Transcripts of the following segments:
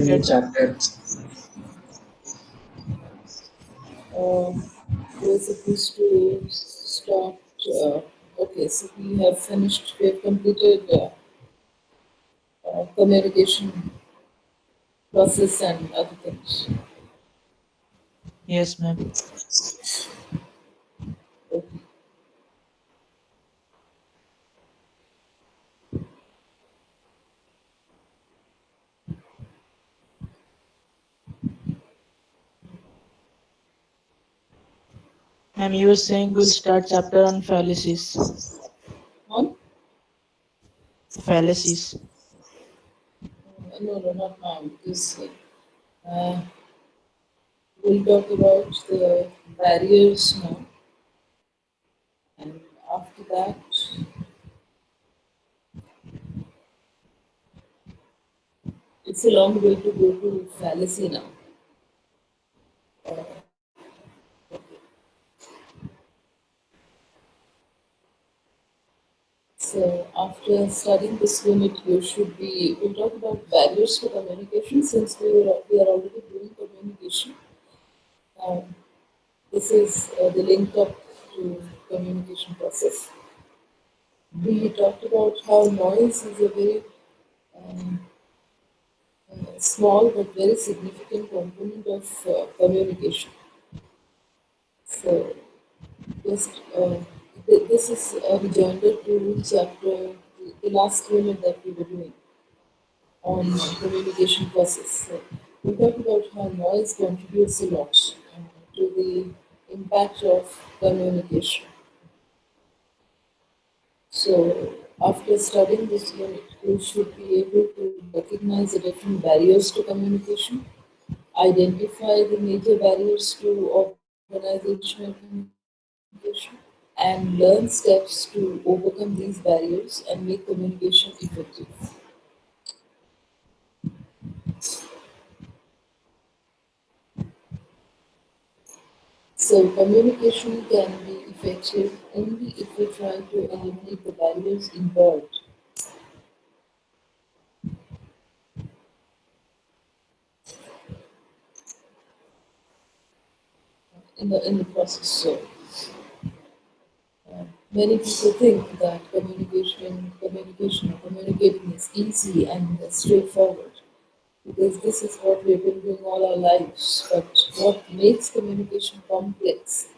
New chapter. Um, we're supposed to start. Uh, okay, so we have finished. We have completed communication process and other things. Yes, ma'am. Okay. Ma'am, you were saying we'll start chapter on fallacies. On? Fallacies. No, no, not now. Because uh, we'll talk about the barriers now, and after that, it's a long way to go to fallacy now. So after studying this unit, you should be. We'll talk about barriers to communication since we are already doing communication. Um, this is the link up to communication process. We talked about how noise is a very small but very significant component of communication. So just this is a rejoinder to chapter the last unit that we were doing on communication process. So we talked about how noise contributes a lot to the impact of communication. So after studying this unit, you should be able to recognize the different barriers to communication, identify the major barriers to organizational communication, and learn steps to overcome these barriers and make communication effective. So communication can be effective only if we try to eliminate the barriers involved in the process. So many people think that communication, or communicating is easy and straightforward because this is what we've been doing all our lives. But what makes communication complex,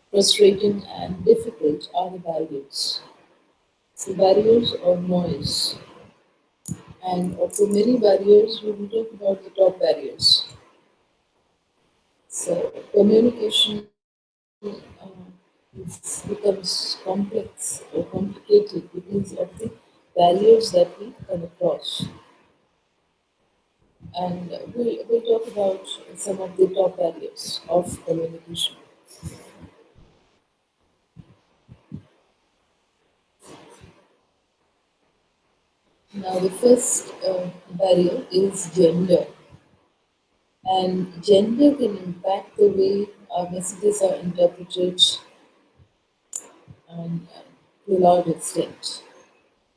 frustrating, and difficult are the barriers. So barriers or noise. And of the many barriers, we will talk about the top barriers. So communication becomes complex or complicated because of the barriers that we come across. And we'll talk about some of the top barriers of communication. Now, the first barrier is gender. And gender can impact the way our messages are interpreted and to a large extent.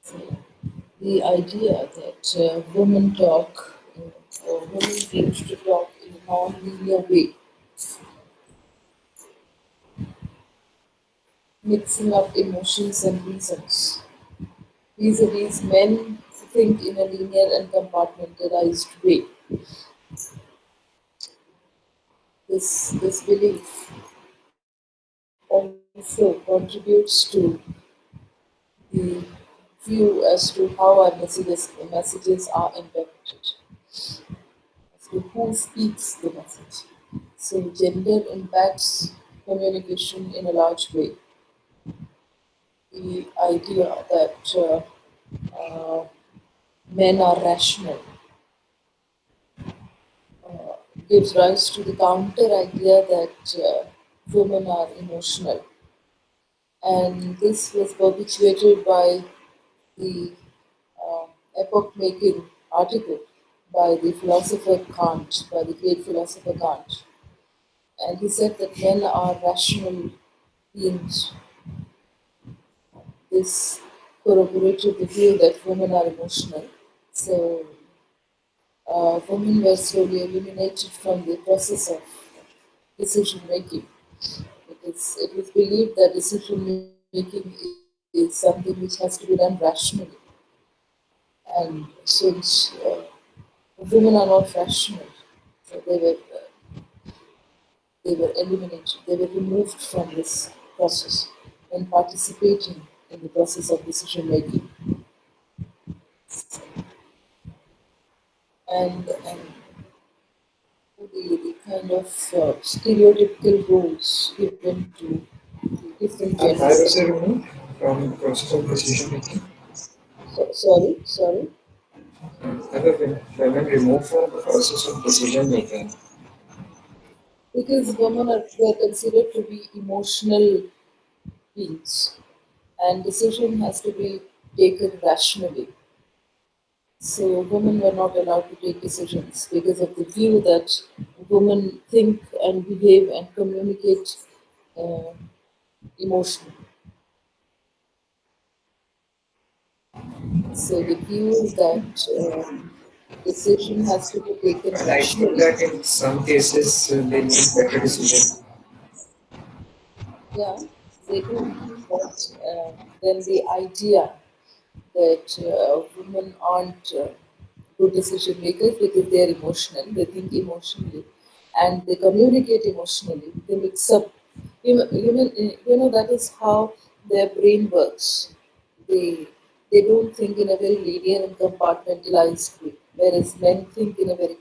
So, the idea that women talk or women seem to talk in a non-linear way, mixing up emotions and reasons. Vis-a-vis men think in a linear and compartmentalized way. This belief also contributes to the view as to how our messages are interpreted, as to who speaks the message. So gender impacts communication in a large way. The idea that men are rational gives rise to the counter idea that women are emotional. And this was perpetuated by the epoch making article by the philosopher Kant, by the great philosopher Kant. And he said that men are rational beings. This corroborated the view that women are emotional. So women were slowly eliminated from the process of decision making because it was believed that decision making is something which has to be done rationally. And since women are not rational, so they were eliminated, they were removed from this process when participating in the process of decision making. And the kind of stereotypical roles given to the different Are biases genders. removed from the process of decision making? Sorry. Are the women removed from the process of decision making? Because women are they are considered to be emotional beings, and decision has to be taken rationally. So women were not allowed to take decisions because of the view that women think and behave and communicate uh, emotionally. So the view is that decision has to be taken And I think rationally. that in some cases they make better decisions. Yeah, they do. But then the idea that women aren't good decision makers because they're emotional, they think emotionally, and they communicate emotionally. They mix up. That is how their brain works. They they don't think in a very linear and compartmentalized way, whereas men think in a very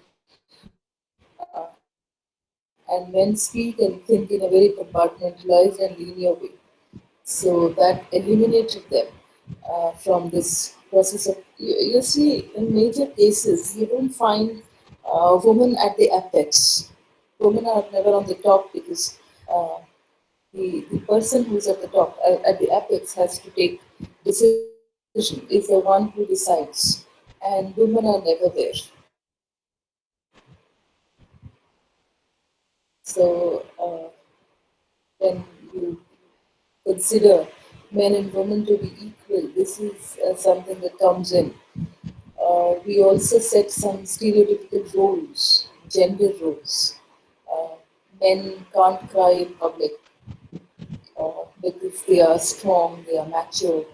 and men speak and think in a very compartmentalized and linear way. So that eliminated them from this process of you see in major cases you don't find women at the apex. Women are never on the top because uh, the person who's at the top at the apex has to take decision is the one who decides, and women are never there. So when you consider men and women to be equal, this is something that comes in. We also set some stereotypical roles, gender roles. Uh, Men can't cry in public because they are strong, they are mature,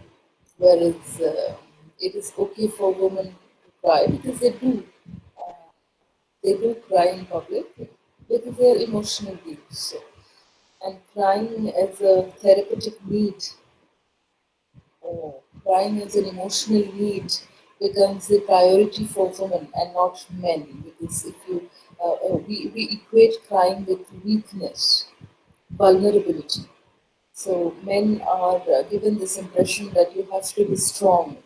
whereas it is okay for women to cry because they do cry in public because they are emotional beings. So, and crying as a therapeutic need crying as an emotional need becomes the priority for women and not men because if you we equate crying with weakness, vulnerability. So men are given this impression that you have to be strong,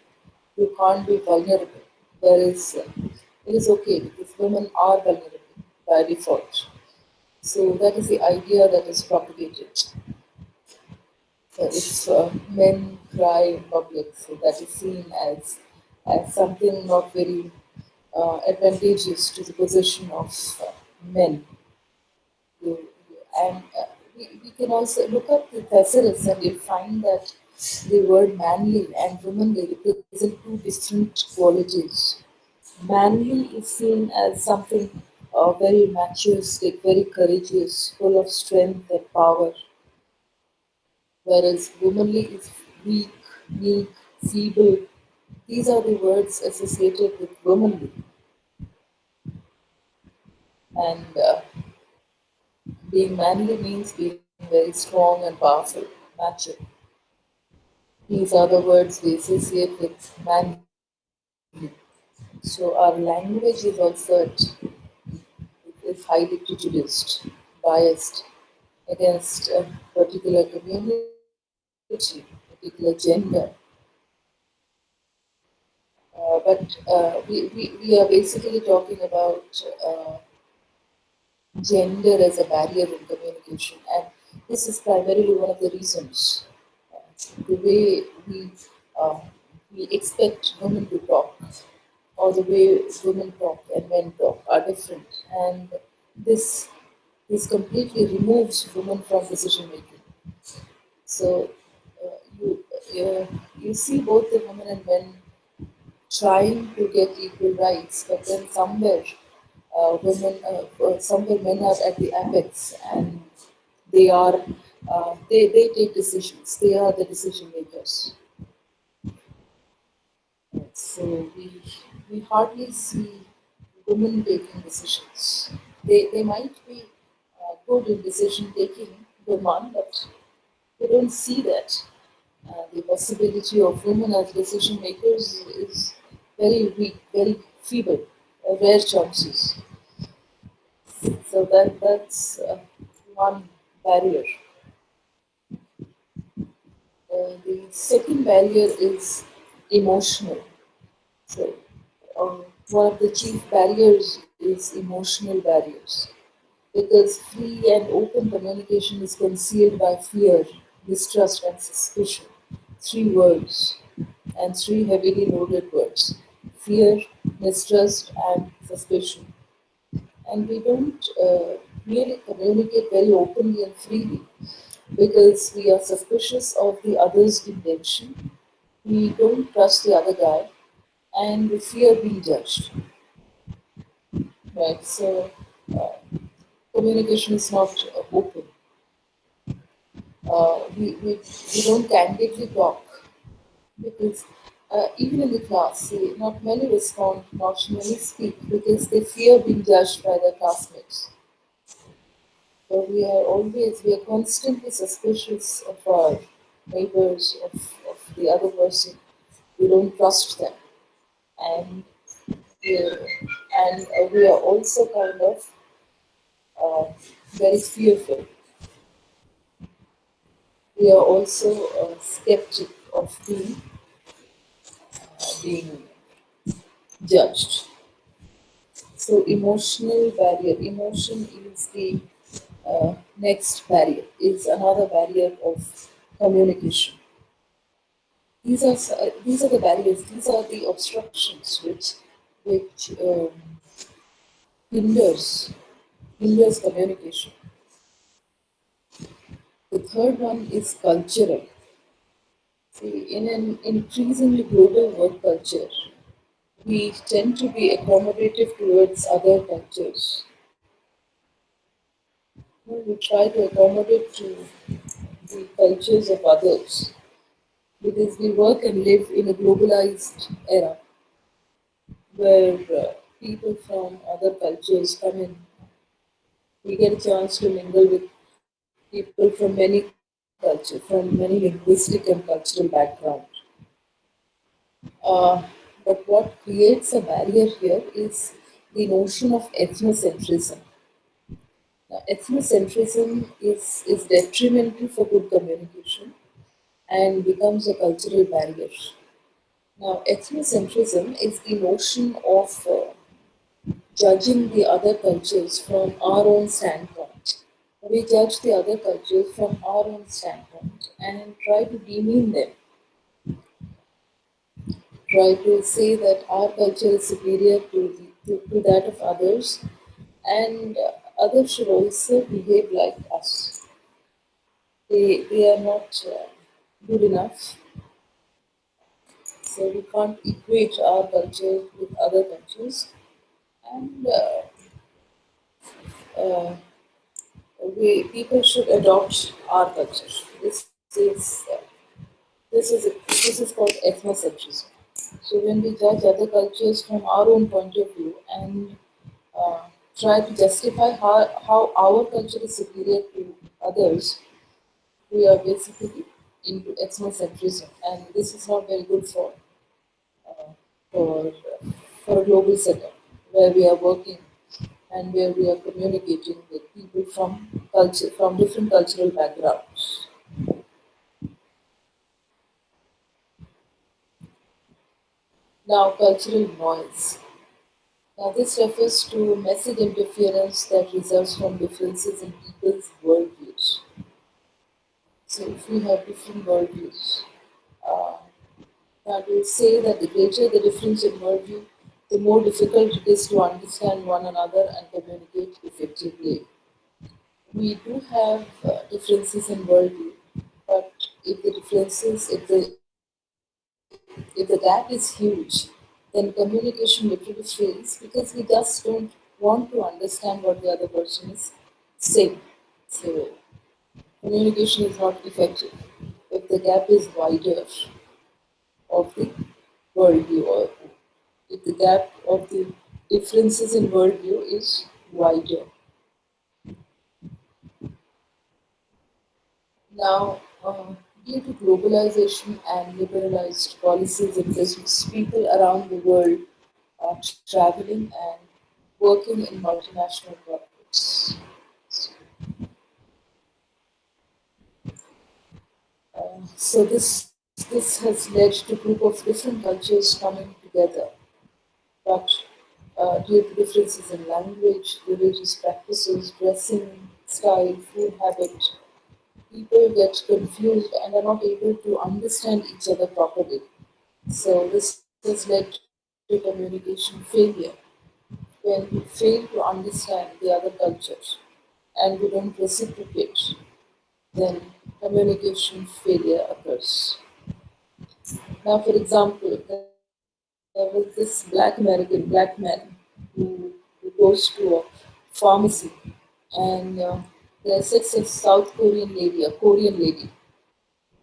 you can't be vulnerable, whereas it is okay because women are vulnerable by default. So that is the idea that is propagated. If men cry in public, so that is seen as something not very advantageous to the position of men. And we can also look up the thesaurus and you find that the word manly and womanly represent two different qualities. Manly is seen as something very majestic, very courageous, full of strength and power, whereas womanly is weak, meek, feeble. These are the words associated with womanly. And being manly means being very strong and powerful, mature. These are the words we associate with manly. So our language is also is highly prejudiced, biased against a particular community, particular gender. But we are basically talking about gender as a barrier in communication, and this is primarily one of the reasons. The way uh, we expect women to talk, or the way women talk and men talk, are different, and this this completely removes women from decision making. So you see both the women and men trying to get equal rights, but then somewhere men are at the apex, and they are they take decisions. They are the decision makers. So we hardly see women taking decisions. They might be good in decision taking, women, but we don't see that. The possibility of women as decision makers is very weak, very feeble, rare chances. So that's one barrier. The second barrier is emotional. So one of the chief barriers is emotional barriers because free and open communication is concealed by fear, mistrust, and suspicion. Three words and three heavily loaded words: fear, mistrust, and suspicion. And we don't really communicate very openly and freely because we are suspicious of the other's intention. We don't trust the other guy, and we fear being judged. Right? So communication is not open. We don't candidly talk because even in the class, see, not many respond, not many speak because they fear being judged by their classmates. So we are constantly suspicious of our neighbors, of the other person. We don't trust them. And we we are also kind of uh, very fearful. We are also skeptic of being judged. So emotional barrier, emotion is the next barrier, is another barrier of communication. These are the barriers. These are the obstructions which hinders hinders communication. The third one is cultural. See, in an increasingly global work culture, we tend to be accommodative towards other cultures. We try to accommodate to the cultures of others because we work and live in a globalized era where people from other cultures come in. We get a chance to mingle with people from many cultures, from many linguistic and cultural backgrounds. Uh, but what creates a barrier here is the notion of ethnocentrism. Now, ethnocentrism is detrimental for good communication and becomes a cultural barrier. Now, ethnocentrism is the notion of judging the other cultures from our own standpoint. We judge the other cultures from our own standpoint and try to demean them, try to say that our culture is superior to that of others, and others should also behave like us. They are not good enough, so we can't equate our culture with other cultures. And uh, people should adopt our culture. This is called ethnocentrism. So when we judge other cultures from our own point of view and uh, try to justify how our culture is superior to others, we are basically into ethnocentrism, and this is not very good for for a global setup where we are working and where we are communicating with people from different cultural backgrounds. Now, cultural noise. Now, this refers to message interference that results from differences in people's worldviews. So, if we have different worldviews, uh, that will say that the greater the difference in worldview, the more difficult it is to understand one another and communicate effectively. We do have differences in worldview, but if the gap is huge, then then communication literally fails because we just don't want to understand what the other person is saying. So communication is not effective if the gap is wider of the worldview, or if the gap of the differences in worldview is wider. Now, due to globalization and liberalized policies and business, people around the world are traveling and working in multinational corporates. So this has led to a group of different cultures coming together, but due to differences in language, religious practices, dressing style, food habit, people get confused and are not able to understand each other properly. So this has led to communication failure. When we fail to understand the other cultures and we don't reciprocate, then communication failure occurs. Now, for example, there was this black American black man who goes to a pharmacy, and there sits a South Korean lady, a Korean lady,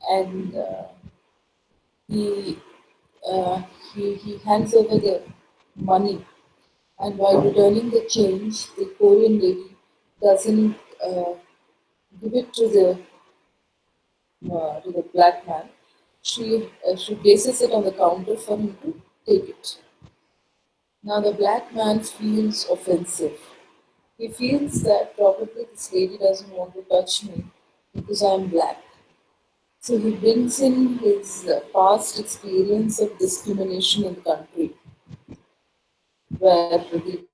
and he, uh, he hands over the money, and while returning the change, the Korean lady doesn't uh, give it to the black man. She places it on the counter for him to take it. Now the black man feels offensive. He feels that probably this lady doesn't want to touch me because I'm black. So he brings in his past experience of discrimination in the country, where the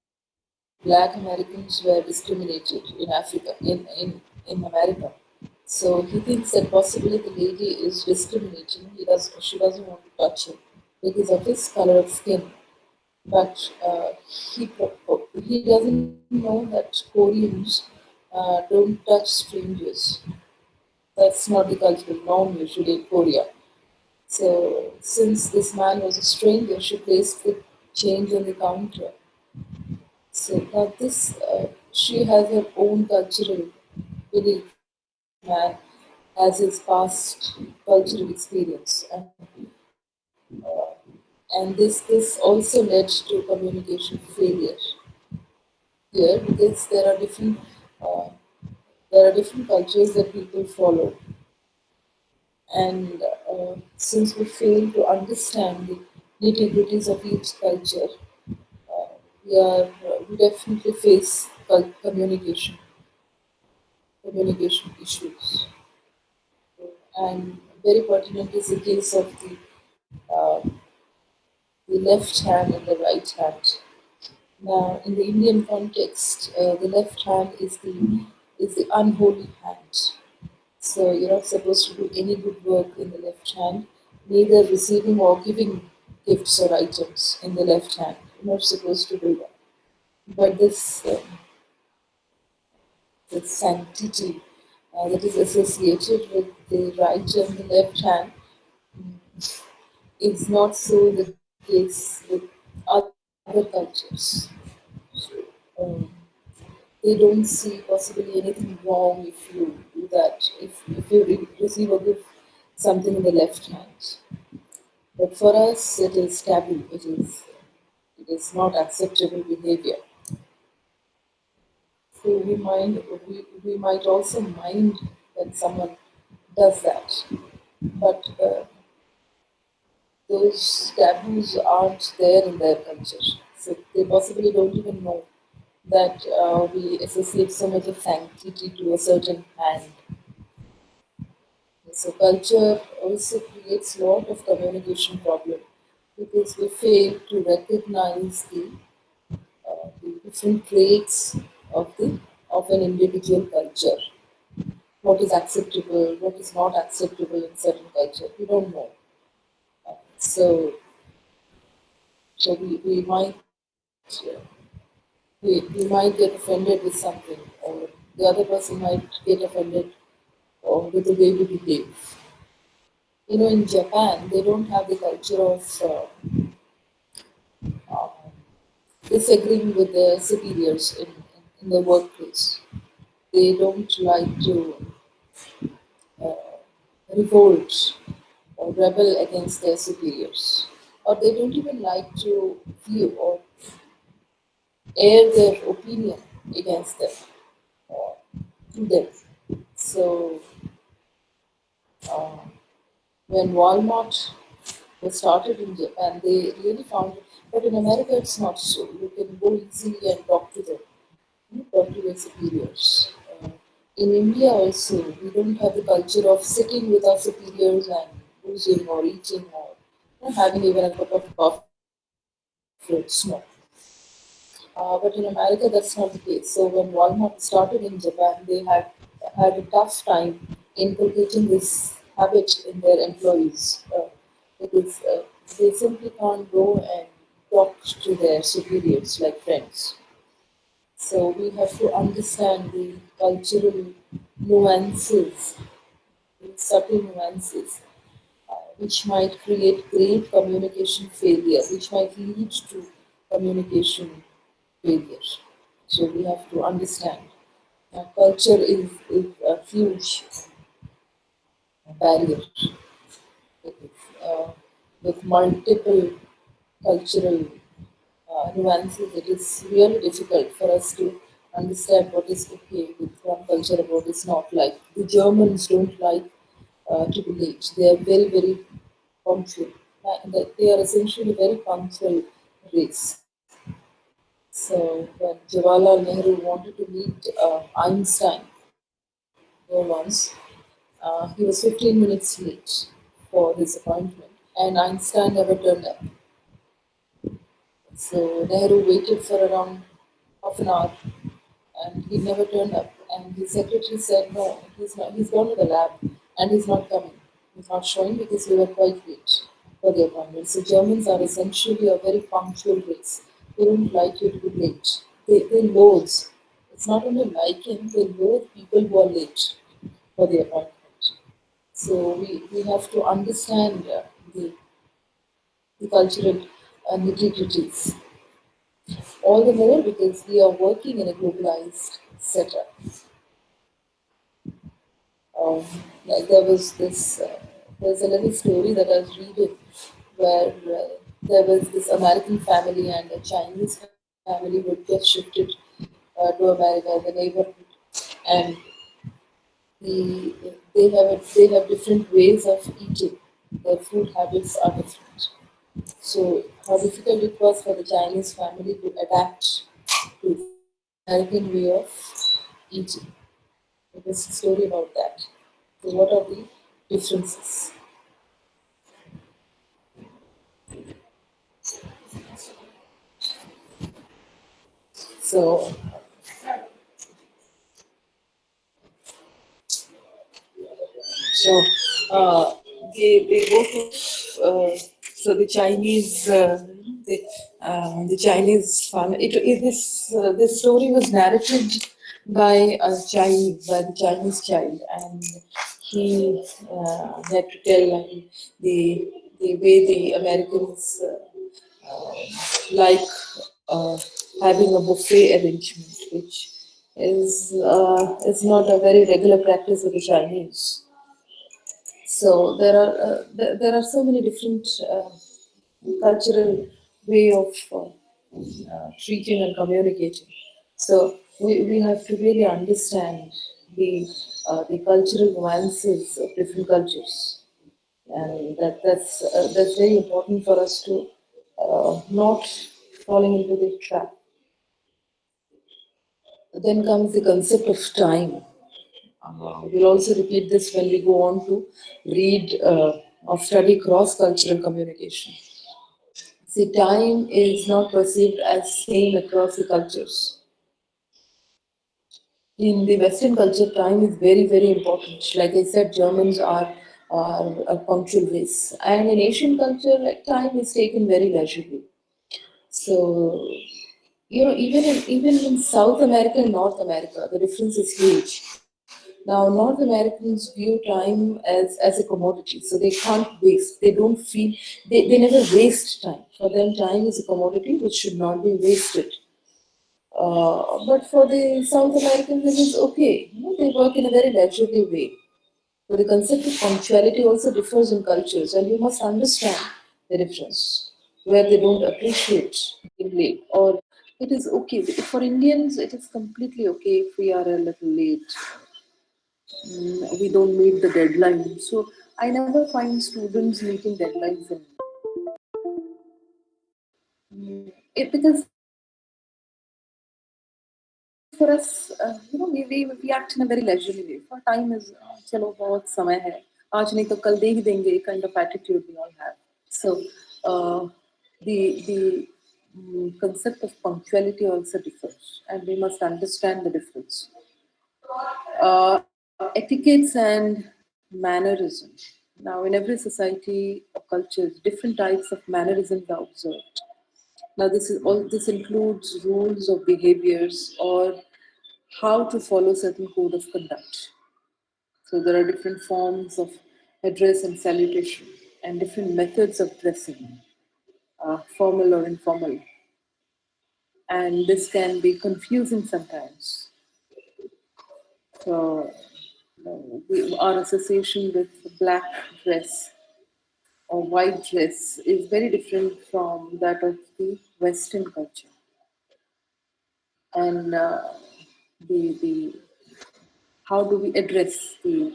black Americans were discriminated in Africa, in America. So he thinks that possibly the lady is discriminating. She doesn't want to touch him because of his color of skin. But he doesn't know that Koreans don't touch strangers. That's not the cultural norm usually in Korea. So since this man was a stranger, she placed the change on the counter. So now she has her own cultural belief. Man has his past cultural experience, and this also led to communication failure here because uh, there are different cultures that people follow, and since we fail to understand the nitty-gritties of each culture, we definitely face communication issues. And very pertinent is the case of the left hand and the right hand. Now, in the Indian context, the left hand is the unholy hand. So you're not supposed to do any good work in the left hand, neither receiving or giving gifts or items in the left hand. You're not supposed to do that. But this sanctity that is associated with the right and the left hand is not so the case with other cultures. Um, they don't see possibly anything wrong if you do that, if you receive or give something in the left hand. But for us, it is taboo. It is not acceptable behavior. So we might also mind when someone does that. But those taboos aren't there in their culture. So they possibly don't even know that we associate so much of sanctity to a certain hand. So culture also creates a lot of communication problem because we fail to recognize the different traits of an individual culture. What is acceptable, what is not acceptable in certain culture, we don't know. So we might get offended with something, or the other person might get offended with the way we behave. In Japan, they don't have the culture of disagreeing with their superiors in the workplace. They don't like to revolt or rebel against their superiors, or they don't even like to view or air their opinion against them to them. So uh, when Walmart was started in Japan, they really found it. But in America, it's not so. You can go easily and talk to them, talk to your superiors. In India also, we don't have the culture of sitting with our superiors and boozing or eating or having even a cup of coffee or fruits. No. But in America, that's not the case. So when Walmart started in Japan, they had a tough time inculcating this habit in their employees because they simply can't go and talk to their superiors like friends. So we have to understand the cultural nuances, the subtle nuances, which might create great communication failure, which might lead to communication failure. So we have to understand. Culture is a huge barrier uh, with multiple cultural nuances. It is really difficult for us to understand what is okay with one culture and what is not. Like the Germans don't like to be late. They are very, very punctual. They are essentially very punctual race. So when Jawaharlal Nehru wanted to meet Einstein once, he was 15 minutes late for his appointment, and Einstein never turned up. So Nehru waited for around half an hour and he never turned up. And his secretary said, no, he's not. He's gone to the lab and he's not coming. He's not showing because we were quite late for the appointment. So Germans are essentially a very punctual race. They don't like you to be late. They loathe. It's not only liking, they loathe people who are late for the appointment. So we have to understand the cultural nitty-gritties. All the more because we are working in a globalized setup. Um, like there's a little story that I was reading where there was this American family and a Chinese family who had just shifted to America, the neighborhood, and they have different ways of eating. Their food habits are different. So how difficult it was for the Chinese family to adapt to the American way of eating. There's a story about that. So what are the differences? So, so they go to so the Chinese the Chinese family. This story was narrated by by the Chinese child, and he had to tell the way the Americans like having a buffet arrangement, which is not a very regular practice of the Chinese. So there are so many different cultural way of treating and communicating. So we have to really understand the cultural nuances of different cultures, and that's very important for us to not falling into the trap. Then comes the concept of time. We'll also repeat this when we go on to read or study cross-cultural communication. See, time is not perceived as same across the cultures. In the Western culture, time is very, very important. Like I said, Germans are a punctual race, and in Asian culture, like time is taken very leisurely. So even in South America and North America, the difference is huge. Now, North Americans view time as a commodity, so they can't waste. They don't feel, they never waste time. For them, time is a commodity which should not be wasted. But for the South Americans, it is okay. They work in a very leisurely way. So the concept of punctuality also differs in cultures, and you must understand the difference where they don't appreciate being late, or it is okay. For Indians, it is completely okay if we are a little late. We don't meet the deadline. So I never find students meeting deadlines in because for us, we act in a very leisurely way. For time is चलो बहुत समय है आज नहीं तो कल दे ही देंगे kind of attitude we all have. So the concept of punctuality also differs, and we must understand the difference. Etiquettes and mannerism. Now, in every society or culture, different types of mannerisms are observed. Now, this includes rules of behaviors or how to follow certain code of conduct. So there are different forms of address and salutation, and different methods of dressing, formal or informal. And this can be confusing sometimes. So our association with black dress or white dress is very different from that of the Western culture. And the how do we address the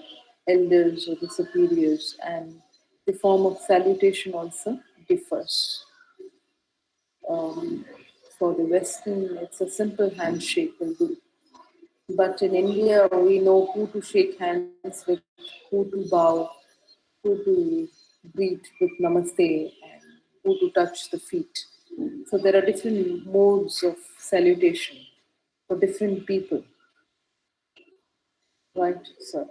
elders or the superiors, and the form of salutation also differs. Um, for the Western, it's a simple handshake will do. But in India, we know who to shake hands with, who to bow, who to greet with namaste, and who to touch the feet. So there are different modes of salutation for different people, right? So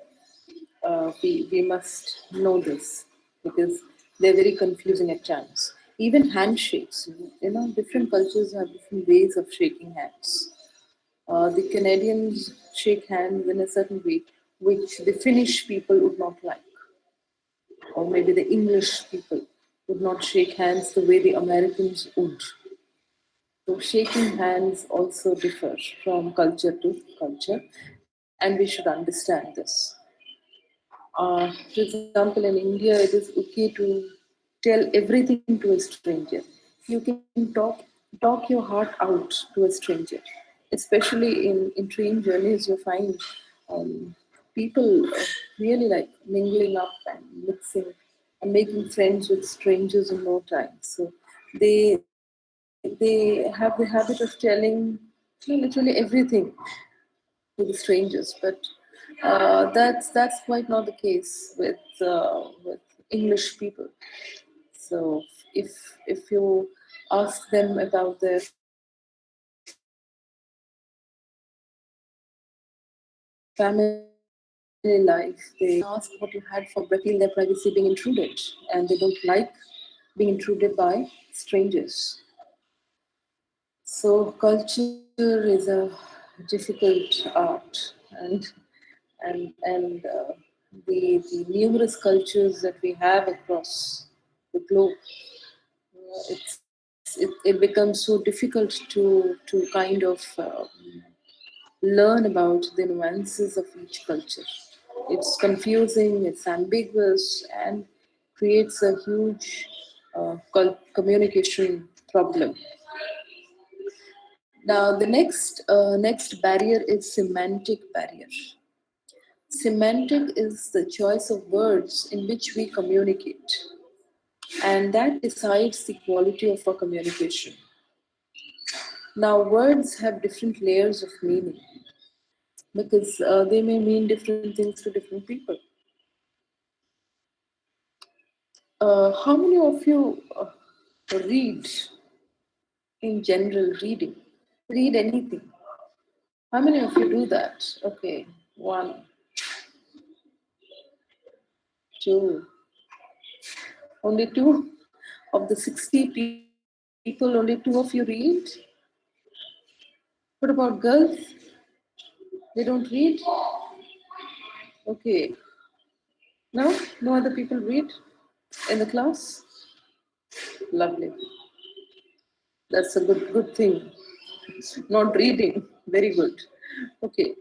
we must know this because they're very confusing at times. Even handshakes, different cultures have different ways of shaking hands. The Canadians shake hands in a certain way, which the Finnish people would not like, or maybe the English people would not shake hands the way the Americans would. So, shaking hands also differs from culture to culture, and we should understand this. For example, in India, it is okay to tell everything to a stranger. You can talk your heart out to a stranger, especially in train journeys. You find people really like mingling up and mixing and making friends with strangers in no time. So they have the habit of telling literally everything to the strangers, but that's quite not the case with English people. So if you ask them about their family life, they ask what you had for breakfast, feel their privacy being intruded, and they don't like being intruded by strangers. So culture is a difficult art, and the numerous cultures that we have across the globe, it becomes so difficult to kind of learn about the nuances of each culture. It's confusing, it's ambiguous, and creates a huge communication problem. Now, the next barrier is semantic barrier. Semantic is the choice of words in which we communicate, and that decides the quality of our communication. Now, words have different layers of meaning because they may mean different things to different people. How many of you read in general reading? Read anything? How many of you do that? Okay, one, two, only two of the 60 people, only two of you read. What about girls? They don't read? Okay. No? No other people read in the class? Lovely. That's a good thing. Not reading. Very good. Okay.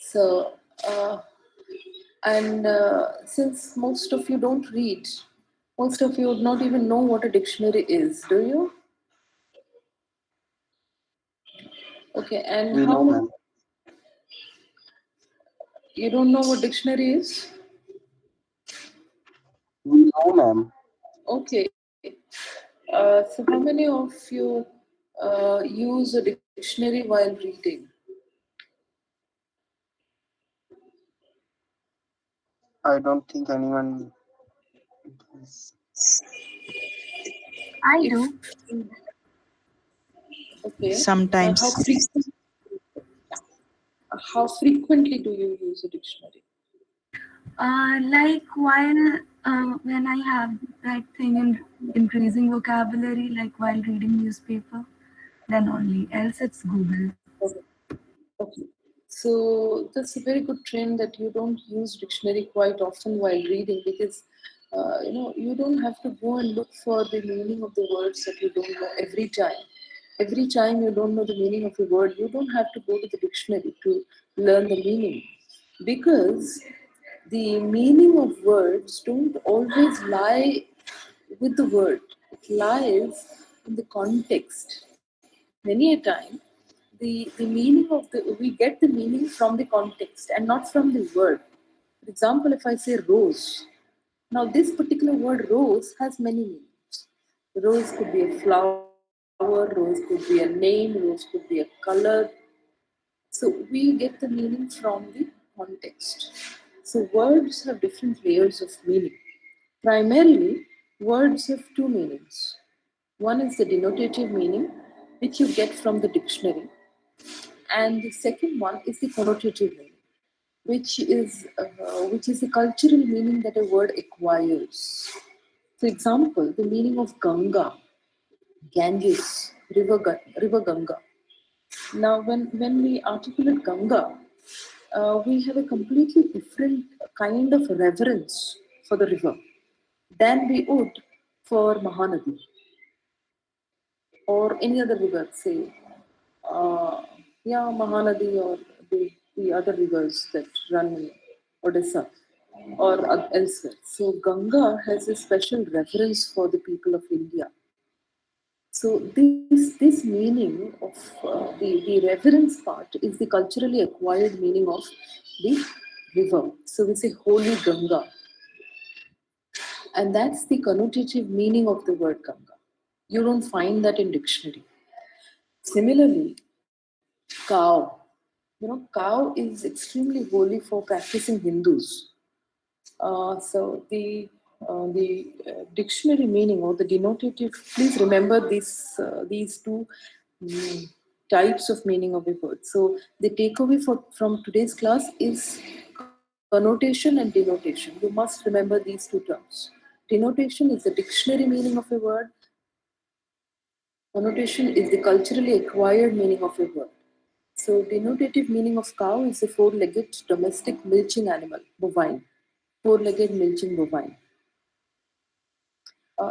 So, and since most of you don't read, most of you would not even know what a dictionary is, do you? Okay, and We how know, many? ma'am. You don't know what dictionary is? We know, ma'am. Okay. So how many of you use a dictionary while reading? I don't think anyone is. I If do. okay, Sometimes. how frequently do you use a dictionary? Like while when I have that thing in increasing vocabulary, like while reading newspaper, then only. Else it's Google. Okay. Okay. So that's a very good trend that you don't use dictionary quite often while reading because you don't have to go and look for the meaning of the words that you don't know every time. Every time you don't know the meaning of a word, you don't have to go to the dictionary to learn the meaning because the meaning of words don't always lie with the word. It lies in the context. Many a time, the meaning of the we get the meaning from the context and not from the word. For example, if I say rose, now this particular word rose has many meanings. Rose could be a flower, rose could be a name, rose could be a color. So we get the meaning from the context. So words have different layers of meaning. Primarily, words have two meanings. One is the denotative meaning, which you get from the dictionary, and the second one is the connotative meaning, which is the cultural meaning that a word acquires. For example, the meaning of Ganga, Ganges, river Ganga. Now, when we articulate Ganga, we have a completely different kind of reverence for the river than we would for Mahanadi or any other river, say, yeah, Mahanadi or the other rivers that run in Odisha or elsewhere. So Ganga has a special reverence for the people of India. So this meaning of the reverence part is the culturally acquired meaning of the river. So we say holy Ganga, and that's the connotative meaning of the word Ganga. You don't find that in dictionary. Similarly, cow. Cow is extremely holy for practicing Hindus. So the dictionary meaning or the denotative. Please remember these two mm, types of meaning of a word. So the takeaway from today's class is connotation and denotation. You must remember these two terms. Denotation is the dictionary meaning of a word. Connotation is the culturally acquired meaning of a word. So, denotative meaning of cow is a four-legged domestic milching animal, bovine. Four-legged milching bovine.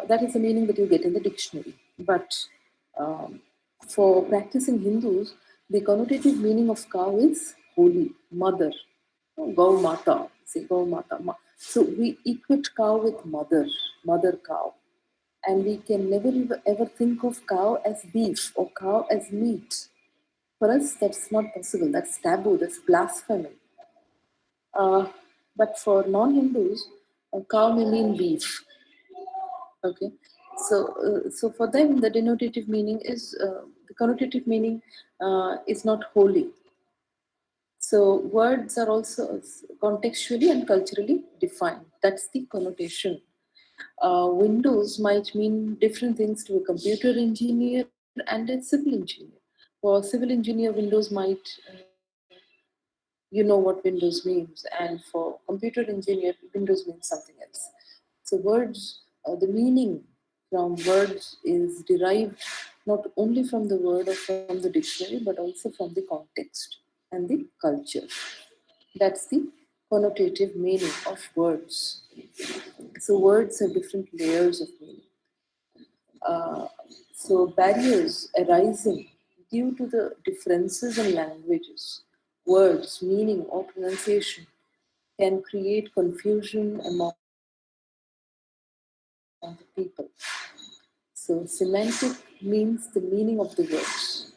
That is the meaning that you get in the dictionary. But um, for practicing Hindus, the connotative meaning of cow is holy, mother, Gau Mata. Say Gau Mata. So we equate cow with mother, mother cow. And we can never ever think of cow as beef or cow as meat. For us, that's not possible. That's taboo. That's blasphemy. Uh, but for non-Hindus, a cow may mean beef. Okay, so for them, the denotative meaning is the connotative meaning is not holy. So words are also contextually and culturally defined. That's the connotation. Windows might mean different things to a computer engineer and a civil engineer. For civil engineer, Windows might you know what Windows means, and for computer engineer, Windows means something else. So words, the meaning from words is derived not only from the word or from the dictionary, but also from the context and the culture. That's the connotative meaning of words. So words have different layers of meaning. Uh, so barriers arising due to the differences in languages, words, meaning, or pronunciation can create confusion among the people. So semantic means the meaning of the words.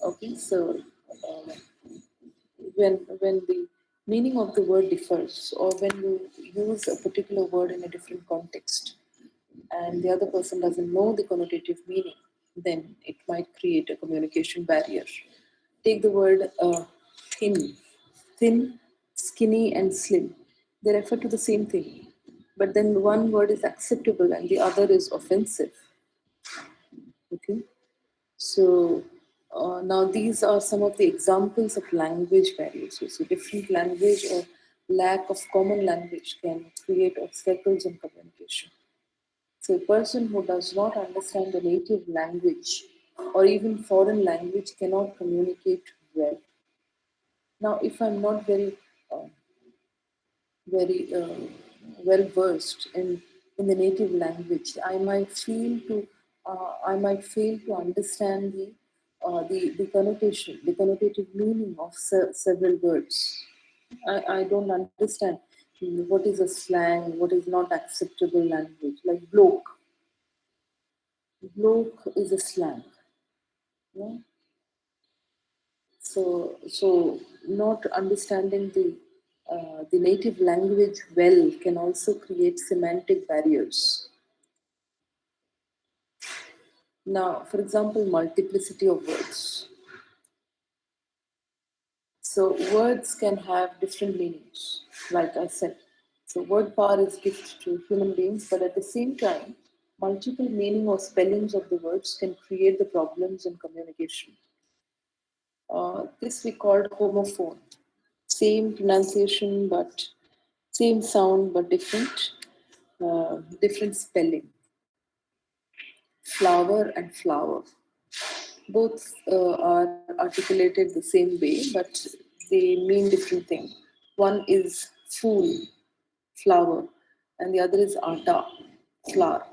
Okay, so uh, when the meaning of the word differs, or when you use a particular word in a different context, and the other person doesn't know the connotative meaning, then it might create a communication barrier. Take the word thin. Thin, skinny, and slim. They refer to the same thing. But then one word is acceptable and the other is offensive. Okay? So now these are some of the examples of language barriers. So different language or lack of common language can create obstacles in communication. So a person who does not understand the native language or even foreign language cannot communicate well. Now, if I'm not very well versed in the native language, I might fail to understand the connotation, the connotative meaning of several words. I don't understand what is a slang, what is not acceptable language. Like bloke, bloke is a slang. Yeah? So not understanding the native language well can also create semantic barriers. Now, for example, multiplicity of words. So words can have different meanings, like I said. So word power is gift to human beings, but at the same time, multiple meaning or spellings of the words can create the problems in communication. This we called homophone. Same pronunciation, but same sound, but different spelling. Flower and flower. Both are articulated the same way, but they mean different things. One is fool, flower, and the other is atta, flour.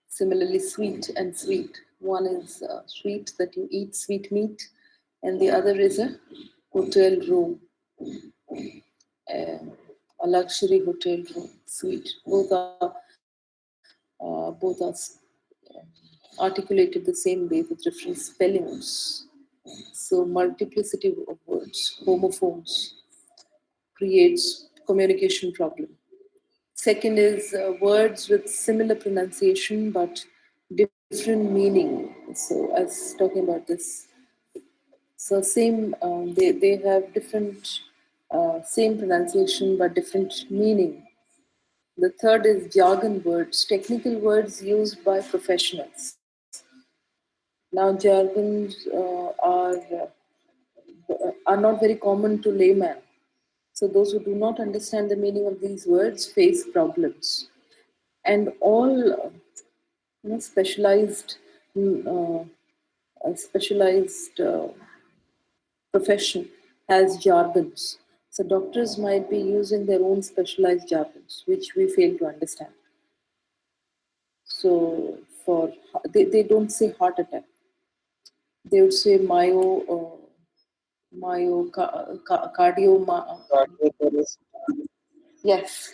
Similarly, sweet and sweet. One is sweet that you eat sweet meat, and the other is a hotel room, uh, a luxury hotel room, sweet. Both are articulated the same way with different spellings. So multiplicity of words, homophones, creates communication problem. Second is words with similar pronunciation but different meaning. So as talking about this, so same they have different same pronunciation but different meaning. The third is jargon words, technical words used by professionals. Now jargons are not very common to layman. So those who do not understand the meaning of these words face problems. And all specialized mm, specialized profession has jargons. So doctors might be using their own specialized jargons, which we fail to understand. So they don't say heart attack. They would say cardio. Cardiothoracic. Yes.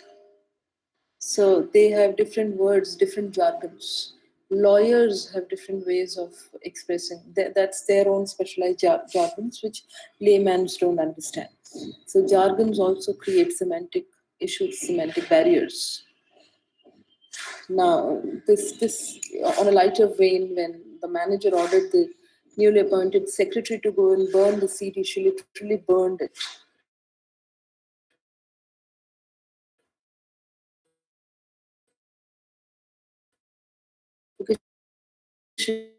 So they have different words, different jargons. Lawyers have different ways of expressing. That's their own specialized jargons, which laymen don't understand. So jargons also create semantic issues, semantic barriers. Now, this on a lighter vein, when the manager ordered the newly appointed secretary to go and burn the CD, she literally burned it because she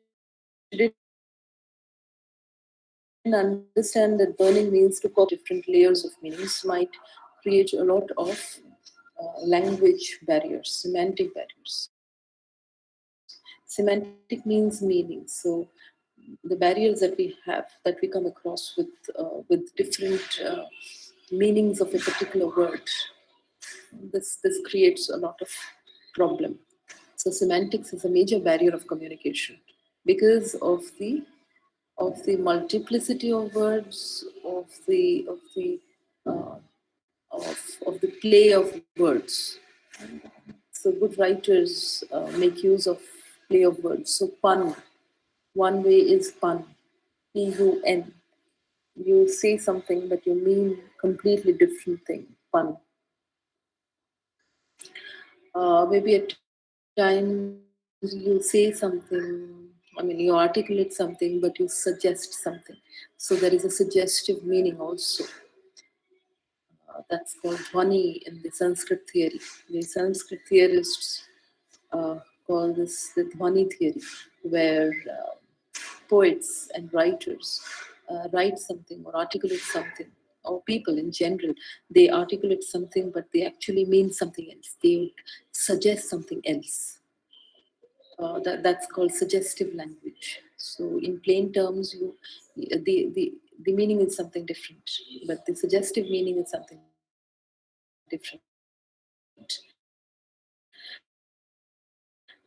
didn't understand that burning means to copy different layers of meanings might create a lot of language barriers, semantic barriers. Semantic means meaning. So the barriers that we have, that we come across with different meanings of a particular word. This creates a lot of problem. So semantics is a major barrier of communication because of the multiplicity of words, uh, of the play of words. So good writers make use of play of words. So pun, one way is pun, pun. You say something, but you mean completely different thing. Pun. Maybe at times you say something. I mean, you articulate something, but you suggest something. So there is a suggestive meaning also. That's called dhwani in the Sanskrit theory. The Sanskrit theorists call this the dhwani theory, where poets and writers write something or articulate something, or people in general, they articulate something, but they actually mean something else. They suggest something else. That's called suggestive language. So in plain terms, the meaning is something different, but the suggestive meaning is something different,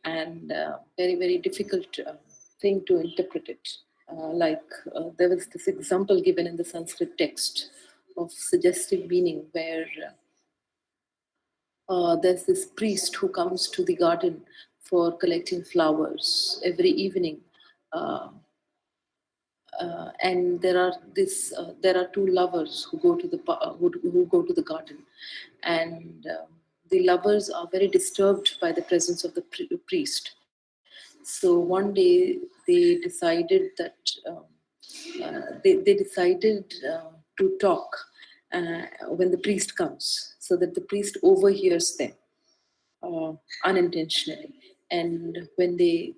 and very very difficult thing to interpret it. There was this example given in the Sanskrit text of suggestive meaning, where there's this priest who comes to the garden for collecting flowers every evening. Uh, and there are two lovers who go to who go to the garden, and the lovers are very disturbed by the presence of the priest. So one day they decided that they decided to talk when the priest comes, so that the priest overhears them unintentionally. And when they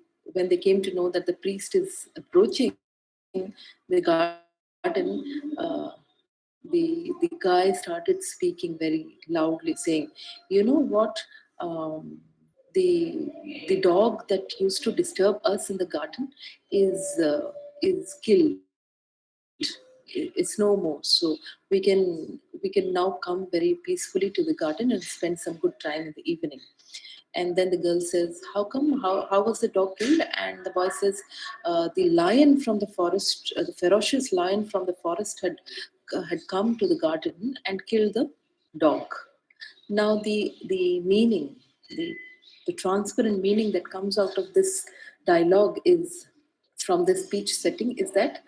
came to know that the priest is approaching the garden, the guy started speaking very loudly, saying, "You know what? Um, the dog that used to disturb us in the garden is killed. It's no more. So we can now come very peacefully to the garden and spend some good time in the evening." And then the girl says, how was the dog killed? And the boy says, the lion from the forest, the ferocious lion from the forest had come to the garden and killed the dog. Now the meaning, the the transparent meaning that comes out of this dialogue is, from this speech setting, is that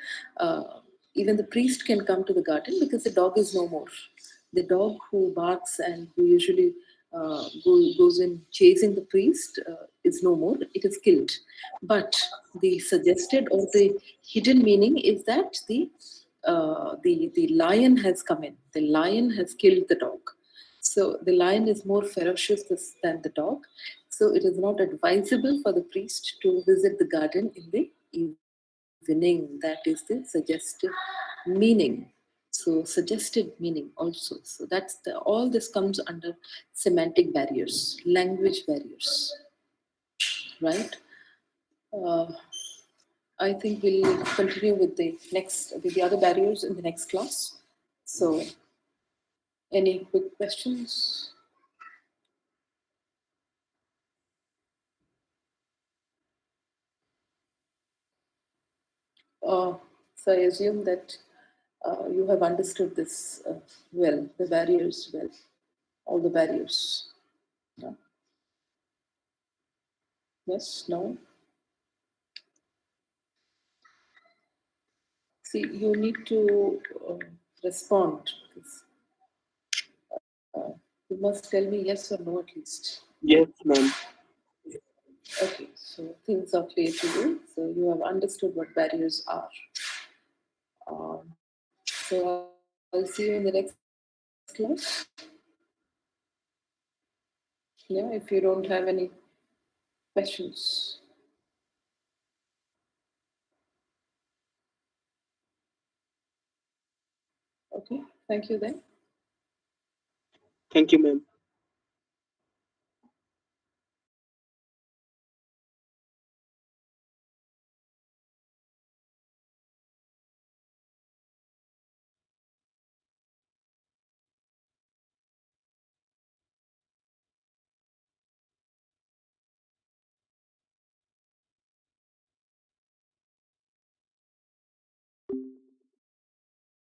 even the priest can come to the garden because the dog is no more. The dog who barks and who usually goes in chasing the priest is no more. It is killed. But the suggested or the hidden meaning is that the lion has come in. The lion has killed the dog. So the lion is more ferocious than the dog. So it is not advisable for the priest to visit the garden in the evening. That is the suggestive meaning. So suggested meaning also. So that's all this comes under semantic barriers, language barriers, right? Uh, I think we'll continue with the other barriers in the next class. So, any quick questions? So I assume that you have understood this well, the barriers well, all the barriers. Yeah. Yes, no. See, you need to respond. Because, you must tell me yes or no at least. Yes, ma'am. Okay, so things are clear to you. So you have understood what barriers are. So I'll see you in the next class. Yeah, if you don't have any questions. Okay, thank you then. Thank you, ma'am.